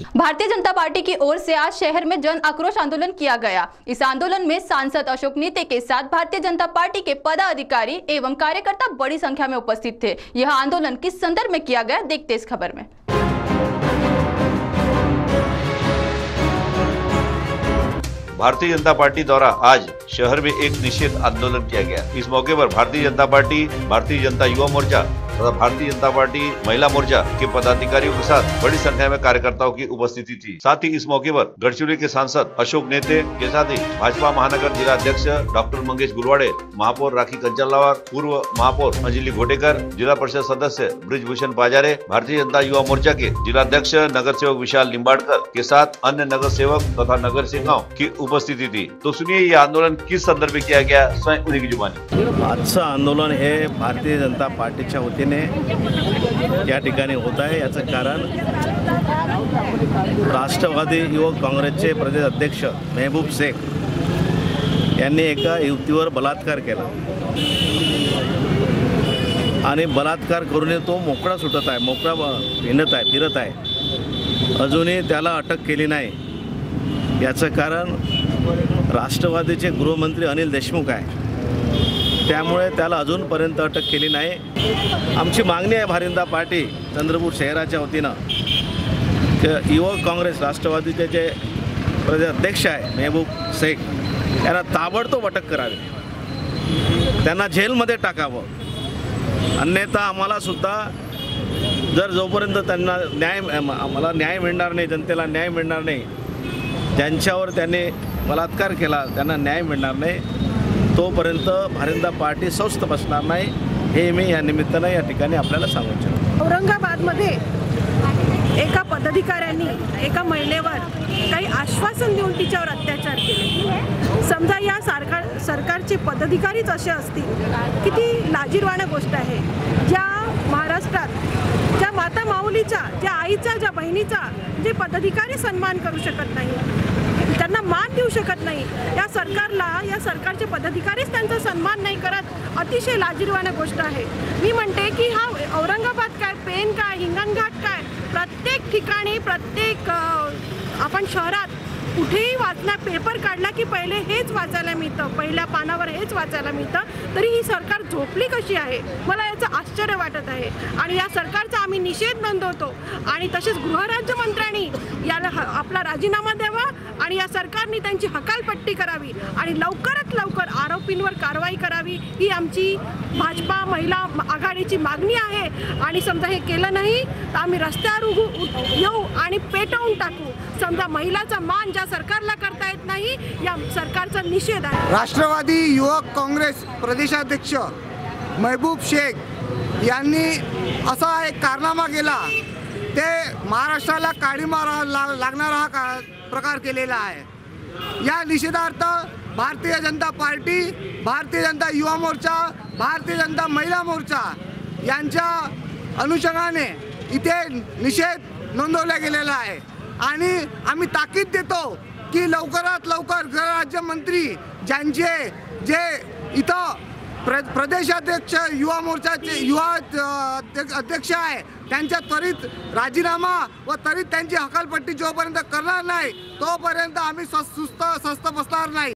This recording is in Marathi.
भारतीय जनता पार्टी की ओर से आज शहर में जन आक्रोश आंदोलन किया गया। इस आंदोलन में सांसद अशोक नेते के साथ भारतीय जनता पार्टी के पदाधिकारी एवं कार्यकर्ता बड़ी संख्या में उपस्थित थे। यह आंदोलन किस संदर्भ में किया गया, देखते इस खबर में। भारतीय जनता पार्टी द्वारा आज शहर में एक निषेध आंदोलन किया गया। इस मौके पर भारतीय जनता पार्टी, भारतीय जनता युवा मोर्चा तथा भारतीय जनता पार्टी महिला मोर्चा के पदाधिकारियों के साथ बड़ी संख्या में कार्यकर्ताओं की उपस्थिति थी। साथ ही इस मौके पर गढ़चिरौली के सांसद अशोक नेते के साथ ही भाजपा महानगर जिला अध्यक्ष डॉक्टर मंगेश गुलवाड़े, महापौर राखी कंचनलावार, पूर्व महापौर अंजलि घोटेकर, जिला परिषद सदस्य ब्रिजभूषण पाजारे, भारतीय जनता युवा मोर्चा के जिला अध्यक्ष नगर सेवक विशाल लिंबाड़कर के साथ अन्य नगर सेवक तथा नगर सेवकाओं की उपस्थिति थी। तो सुनिए ये आंदोलन किस संदर्भ में किया गया, स्वयं उन्हीं की जुबानी। आजचं आंदोलन हे भारतीय जनता पार्टीच्या वतीने या ठिकाणी होत आहे। याचं कारण राष्ट्रवादी युवक काँग्रेसचे प्रदेश अध्यक्ष महबूब शेख यांनी एका युवतीवर बलात्कार केला आणि बलात्कार करून तो मोकळा सुटत आहे, मोकळा फिरत आहे। अजूनही त्याला अटक केली नाही। याचं कारण राष्ट्रवादीचे गृहमंत्री अनिल देशमुख आहे, त्यामुळे त्याला अजूनपर्यंत अटक केली नाही। आमची मागणी आहे भारतीय जनता पार्टी चंद्रपूर शहराच्या वतीनं की युवक काँग्रेस राष्ट्रवादीचे जे प्रदेश अध्यक्ष आहे महबूब शेख यांना ताबडतोब अटक करावी, त्यांना जेलमध्ये टाकावं। अन्यथा आम्हाला सुद्धा जर जोपर्यंत त्यांना आम्हाला न्याय मिळणार नाही, जनतेला न्याय मिळणार नाही, ज्यांच्यावर त्यांनी बलात्कार केला त्यांना न्याय मिळणार नाही, तोपर्यंत भारतीय जनता पार्टी स्वस्थ बसणार नाही, हे मी या निमित्तानं या ठिकाणी आपल्याला सांगू इच्छितो। औरंगाबादमध्ये एका पदाधिकाऱ्यांनी एका महिलेवर काही आश्वासन देऊन तिच्यावर अत्याचार केले। समजा या सरकारचे पदाधिकारीच असे असतील, किती लाजिरवाणी गोष्ट आहे। ज्या महाराष्ट्रात ज्या माता माऊलीचा, ज्या आईचा, ज्या बहिणीचा जे पदाधिकारी सन्मान करू शकत नाही, त्यांना मान देऊ शकत नाही, या सरकारला, या सरकारचे पदाधिकारीच त्यांचा सन्मान नाही करत, अतिशय लाजिरवाणी गोष्ट आहे। मी म्हणते की हा औरंगाबाद काय, पेन काय, हिंगणघाट काय, प्रत्येक ठिकाणी, प्रत्येक आपण शहरात कुठेही वाचला, पेपर काढला की पहिले हेच वाचायला मिळतं, पहिल्या पानावर हेच वाचायला मिळतं। तरी ही सरकार झोपली कशी आहे, मला याचं आश्चर्य वाटत आहे। आणि या सरकारचा आम्ही निषेध नोंदवतो आणि तसेच गृहराज्यमंत्र्यांनी याला आपला राजीनामा द्यावा आणि या सरकारने त्यांची हकालपट्टी करावी आणि लवकरात लवकर आरोपींवर कारवाई करावी, ही आमची भाजपा महिला आघाडीची मागणी आहे। आणि समजा हे केलं नाही तर आम्ही रस्त्यावर येऊ आणि पेटवून टाकू। समजा महिलाचा मान ज्या सरकारला करता येत नाही, या सरकारचा निषेध आहे। राष्ट्रवादी युवक काँग्रेस प्रदेशाध्यक्ष महबूब शेख यांनी असा एक कारनामा केला, ते महाराष्ट्राला काळीमा लागणारा हा प्रकार केलेला आहे। या निषेधार्थ भारतीय जनता पार्टी, भारतीय जनता युवा मोर्चा, भारतीय जनता महिला मोर्चा यांच्या अनुषंगाने इथे निषेध नोंदवला गेलेला आहे आणि आम्ही ताकीद देतो की लवकरात लवकर गृहराज्यमंत्री ज्यांचे जे इथं प्रदेशाध्यक्ष युवा मोर्चाचे अध्यक्ष आहे त्यांचा त्वरित राजीनामा व त्वरित त्यांची हकालपट्टी जोपर्यंत करणार नाही तोपर्यंत आम्ही स्वस्थ बसणार नाही।